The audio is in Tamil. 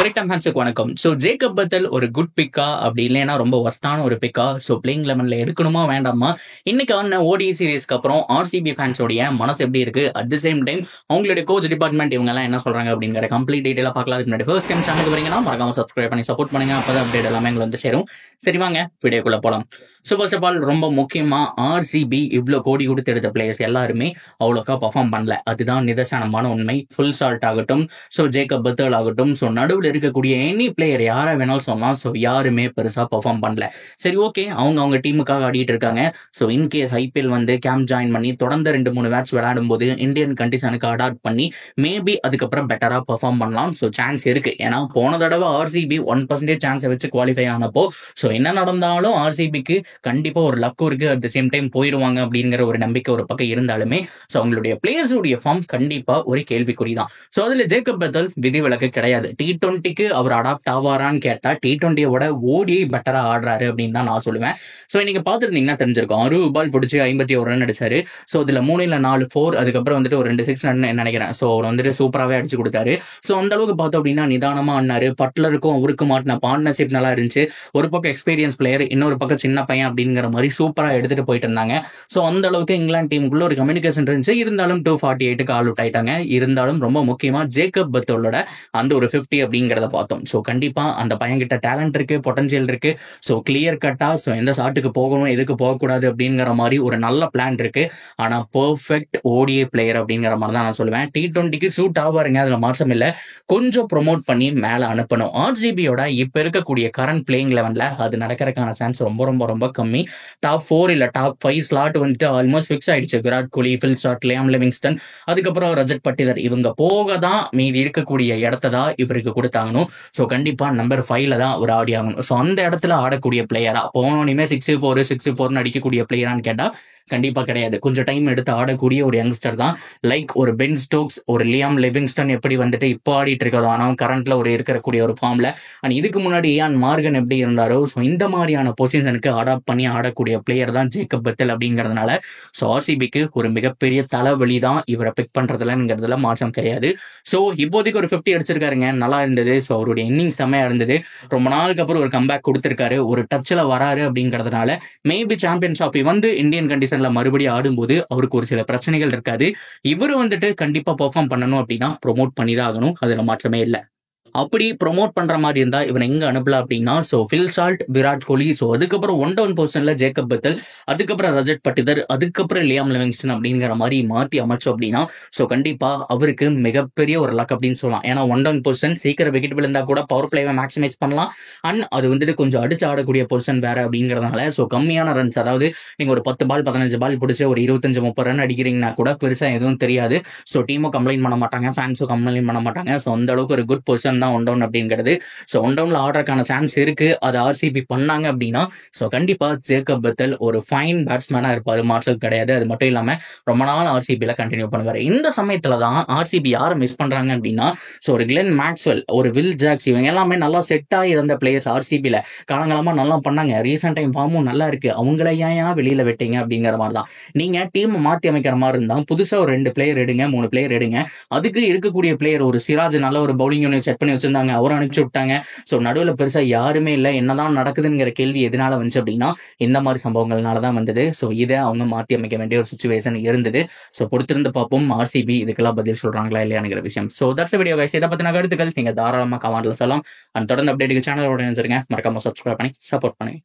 ரைட் டைம் ஹேண்ட்ஸுக்கு வணக்கம். ஸோ ஜேக்கப் பத்தல் ஒரு குட் பிக்கா அப்படி இல்லைன்னா ரொம்ப ஒஸ்டான ஒரு பிக்கா? ஸோ பிளேயிங் லெவனில் எடுக்கணுமா வேண்டாமா? இன்னைக்கு ஆன ஓடிஐ சீரீஸ்க்கு அப்புறம் ஆர்சிபி ஃபேன்ஸோடைய மனசு எப்படி இருக்கு? அட் தி சேம் டைம் அவங்களுடைய கோச் டிபார்ட்மெண்ட் இவங்க எல்லாம் என்ன சொல்றாங்க அப்படிங்கிற கம்ப்ளீட் டீட்டெயிலாக பார்க்கலாம். அதுக்கு முன்னாடி ஃபர்ஸ்ட் டைம் சேனலுக்கு வரீங்கன்னா மறக்காம சப்ஸ்கிரைப் பண்ணி சப்போர்ட் பண்ணுங்க. அப்பதான் அப்டேட் எல்லாமே எங்களுக்கு வந்து சேரும். சரி வாங்க வீடியோக்குள்ள போலாம். ஸோ ஃபர்ஸ்ட் ஆஃப் ஆல் ரொம்ப முக்கியமா ஆர்சிபி இவ்வளோ கோடி கொடுத்து எடுத்த பிளேயர்ஸ் எல்லாருமே அவ்வளோக்கா பர்ஃபார்ம் பண்ணல. அதுதான் நிதர்சனமான உண்மை. ஃபுல் சால்ட் ஆகட்டும், ஸோ ஜேக்கப் பத்தல் ஆகட்டும், ஸோ நடுவில் இருக்கக்கூடிய எனி பிளேயர் யாரை வேணாலும் சொல்லலாம். ஸோ யாருமே பெருசாக பர்ஃபார்ம் பண்ணல. சரி ஓகே, அவங்க டீமுக்காக ஆடிட்டு இருக்காங்க. ஸோ இன்கேஸ் ஐபிஎல் வந்து கேம்ப் ஜாயின் பண்ணி தொடர்ந்து 2-3 மேட்ச் விளையாடும் போது இந்தியன் கண்டிஷனுக்கு அடாப்ட் பண்ணி மேபி அதுக்கப்புறம் பெட்டராக பர்ஃபார்ம் பண்ணலாம். ஸோ சான்ஸ் இருக்கு. ஏன்னா போன தடவை ஆர்சிபி 1% சான்ஸை வச்சு குவாலிஃபை ஆனப்போ ஸோ என்ன நடந்தாலும் ஆர்சிபிக்கு கண்டிப்பா ஒரு லக்கும் இருக்கு. அட் த சேம் டைம் போயிடுவாங்க அப்படிங்கிற ஒரு நம்பிக்கை ஒரு பக்கம் இருந்தாலுமே ஸோ அவங்களுடைய பிளேயர்ஸுடைய ஃபார்ம் கண்டிப்பா ஒரு கேள்விக்குறி தான். ஸோ அதுல ஜேக்கப் பத்தல் விதிவிலக்கு கிடையாது. T20க்கு அவர் அடாப்ட் ஆவாரான்னு கேட்டா T20யோட ஓடிஐ பெட்டரா ஆடுறாரு அப்படின்னு தான் நான் சொல்லுவேன். ஸோ இன்னைக்கு பார்த்துருந்தீங்கன்னா தெரிஞ்சிருக்கும். 60 பால் பிடிச்சி 51 ரன் அடிச்சாரு. ஸோ இதுல 3-4 4, அதுக்கப்புறம் வந்துட்டு ஒரு 2 6 ரன் நினைக்கிறேன். ஸோ அவர் வந்துட்டு சூப்பராகவே அடிச்சு கொடுத்தாரு. ஸோ அந்த அளவுக்கு பார்த்தோம் அப்படின்னா நிதானமா ஆடினாரு. பட்லருக்கும் அவருக்கு மாட்டின பார்ட்னர்ஷிப் நல்லா இருந்துச்சு. ஒரு பக்கம் எக்ஸ்பீரியன்ஸ் பிளேயர், இன்னொரு பக்கம் சின்ன பையன் அப்படிங்கிற மாதிரி சூப்பரா எடுத்துட்டு போயிட்டு இருந்தாங்க. ஸோ அந்த அளவுக்கு இங்கிலாந்து டீமுக்குள்ள ஒரு கம்யூனிகேஷன் இருந்துச்சு. இருந்தாலும் 248க்கு ஆல் அவுட் ஆயிட்டாங்க. இருந்தாலும் ரொம்ப முக்கியமா ஜேக்கப் பத்தலோட அந்த ஒரு 50 அப்படிங்கிறத பார்த்தோம். ஸோ கண்டிப்பா அந்த பையன்கிட்ட டேலண்ட் இருக்கு, பொட்டன்ஷியல் இருக்கு. ஸோ கிளியர் கட்டா ஸோ எந்த ஷாட்டுக்கு போகணும், எதுக்கு போகக்கூடாது அப்படிங்கிற மாதிரி ஒரு நல்ல பிளான் இருக்கு. ஆனா பெர்ஃபெக்ட் ஓடிஐ பிளேயர் அப்படிங்கிற மாதிரி தான் நான் சொல்லுவேன். T20க்கு சூட் ஆவாருங்க, அதுல மாற்றம் இல்லை. கொஞ்சம் ப்ரொமோட் பண்ணி மேல அனுப்பணும். ஆர்சிபியோட இப்ப இருக்கக்கூடிய கரண்ட் பிளேயிங் லெவன்ல அது நடக்கிறதுக்கான சான்ஸ் ரொம்ப ரொம்ப ரொம்ப கம்மி. டாப் 4 இல்ல டாப் 5 ஸ்லாட் வந்துட்டு ஆல்மோஸ்ட் ஃபிக்ஸ் ஆயிடுச்சு. Virat Kohli, fill Stark, Liam Livingstone, அதுக்கப்புறம் ரஜத் பட்டிதர், இவங்க போக தான் மீதி இருக்கக்கூடிய இடத்த தான் இவருக்கு கொடுத்தாங்கணும். ஸோ கண்டிப்பா நம்பர் 5ல தான் அவர் ஆடி ஆகணும். ஸோ அந்த இடத்துல ஆடக்கூடிய பிளேயரா போனோடனே 6-4 6-4 அடிக்கக்கூடிய பிளேயரான்னு கேட்டா கண்டிப்பா கிடையாது. கொஞ்சம் டைம் எடுத்து ஆடக்கூடிய ஒரு யங்ஸ்டர் தான். லைக் ஒரு பென் ஸ்டோக்ஸ், ஒரு லியாம் லிவிங்ஸ்டன் எப்படி வந்துட்டு இப்போ ஆடிட்டு இருக்கிறதோ, ஆனால் கரண்ட்ல ஒரு இருக்கக்கூடிய ஒரு ஃபார்ம்ல, அண்ட் இதுக்கு முன்னாடி ஏன் மார்கன் எப்படி இருந்தாரோ ஸோ இந்த மாதிரியான பொசிஷனுக்கு அடாப்ட் பண்ணி ஆடக்கூடிய பிளேயர் தான் ஜேக்கப் பத்தல் அப்படிங்கிறதுனால ஸோ ஆர்சிபிக்கு ஒரு மிகப்பெரிய தலைவலி தான் இவரை பிக் பண்றதுலங்கிறதுல மாற்றம் கிடையாது. ஸோ இப்போதைக்கு ஒரு 50 அடிச்சிருக்காருங்க, நல்லா இருந்தது. ஸோ அவருடைய இன்னிங்ஸ் செம்மையா இருந்தது. ரொம்ப நாளுக்கு அப்புறம் ஒரு கம்பேக் கொடுத்திருக்காரு. ஒரு டச்ல வராரு அப்படிங்கிறதுனால மேபி சாம்பியன் ட்ராஃபி வந்து இந்தியன் கண்டிஷன் மறுபடியும் ஆடும்போது அவருக்கு ஒரு சில பிரச்சனைகள் இருக்காது. இவரு வந்துட்டு கண்டிப்பா பெர்ஃபார்ம் பண்ணணும் அப்படின்னா ப்ரோமோட் பண்ணி தான் ஆகணும். அதுல மாற்றமே இல்லை. அப்படி ப்ரொமோட் பண்ற மாதிரி இருந்தா இவன் எங்க அனுப்பலாம் அப்படின்னா so Phil Salt, Virat Kohli, so அதுக்கப்புறம் 1-down பொசிஷன்ல ஜேக்கப் பத்தல், அதுக்கப்புறம் ரஜத் பட்டிதர், அதுக்கப்புறம் லியாம் லிவிங்ஸ்டன் அப்படிங்கிற மாதிரி மாற்றி அமைச்சோம் அப்படின்னா ஸோ கண்டிப்பா அவருக்கு மிகப்பெரிய ஒரு லக் அப்படின்னு சொல்லலாம். ஏன்னா 1-down பொசிஷன் சீக்கிரம் விக்கெட் விழுந்தா கூட பவர் பிளேவை மேக்ஸிமைஸ் பண்ணலாம். அண்ட் அது வந்துட்டு கொஞ்சம் அடிச்சு ஆடக்கூடிய பொசிஷன் வேற அப்படிங்கிறதுனால ஸோ கம்மியான ரன்ஸ், அதாவது நீங்க ஒரு 10 பால் 15 பால் பிடிச்சி ஒரு 25-30 ரன் அடிக்கிறீங்கன்னா கூட பெருசா எதுவும் தெரியாது. ஸோ டீமும் கம்ப்ளைண்ட் பண்ண மாட்டாங்க, ஃபேன்ஸும் கம்ப்ளைண்ட் பண்ண மாட்டாங்க. ஸோ அந்த அளவுக்கு ஒரு குட் பொசிஷன் தான் 1-down அப்படிங்கிறது. ஸோ 1-downல ஆடுறதுக்கான சான்ஸ் இருக்கு. அது ஆர்சிபி பண்ணாங்க அப்படின்னா ஸோ கண்டிப்பா ஜேக்கப் பத்தல் ஒரு ஃபைன் பேட்ஸ்மேனா இருப்பாரு, மார்ஷல் கிடையாது. அது மட்டும் இல்லாம ரொம்ப நாள் ஆர்சிபில கண்டினியூ பண்ணுவாரு. இந்த சமயத்துல தான் ஆர்சிபி யாரை மிஸ் பண்றாங்க அப்படின்னா ஸோ ஒரு கிளென் மேக்ஸ்வெல், ஒரு வில் ஜாக்ஸ், இவங்க எல்லாமே நல்லா செட் ஆகி இருந்த பிளேயர்ஸ். ஆர்சிபில காலங்காலமா நல்லா பண்ணாங்க. ரீசெண்ட் டைம் ஃபார்மும் நல்லா இருக்கு. அவங்கள ஏன் வெளியில விட்டீங்க அப்படிங்கிற மாதிரி தான். நீங்க டீம் மாத்தி அமைக்கிற மாதிரி இருந்தா புதுசா ஒரு 2 பிளேயர் எடுங்க, 3 பிளேயர் எடுங்க. அதுக்கு இருக்கக்கூடிய பிளேயர் ஒரு சிராஜ் நல்ல ஒரு பவுலிங் யூனிட் செட் பண்ணி வச்சிருந்தாங்க, அவரும் அனுப்பிச்சு விட்டாங்க. ஸோ நடுவில் பெருசா யாருமே இல்லை. என்னதான் நடக்குதுங்கிற கேள்வி எதனால வந்துச்சு அப்படின்னா இந்த மாதிரி சம்பவங்கள்னால தான் வந்தது. ஸோ இதை அவங்க மாற்றி அமைக்க வேண்டிய ஒரு சுச்சுவேஷன் இருந்தது. ஸோ பொறுத்திருந்து பார்ப்போம் ஆர்சிபி இதுக்கெல்லாம் பதில் சொல்றாங்களா இல்லையாங்கிற விஷயம். So that's video guys. இதை பத்தின கருத்துக்கள் நீங்க தாராளமாக கமெண்ட்ல சொல்லலாம். அண்ட் தொடர்ந்து அப்டேட்டுக்கு சேனலோட இருந்துருங்க. மறக்காம சப்ஸ்கிரைப் பண்ணி சப்போர்ட் பண்ணுங்க.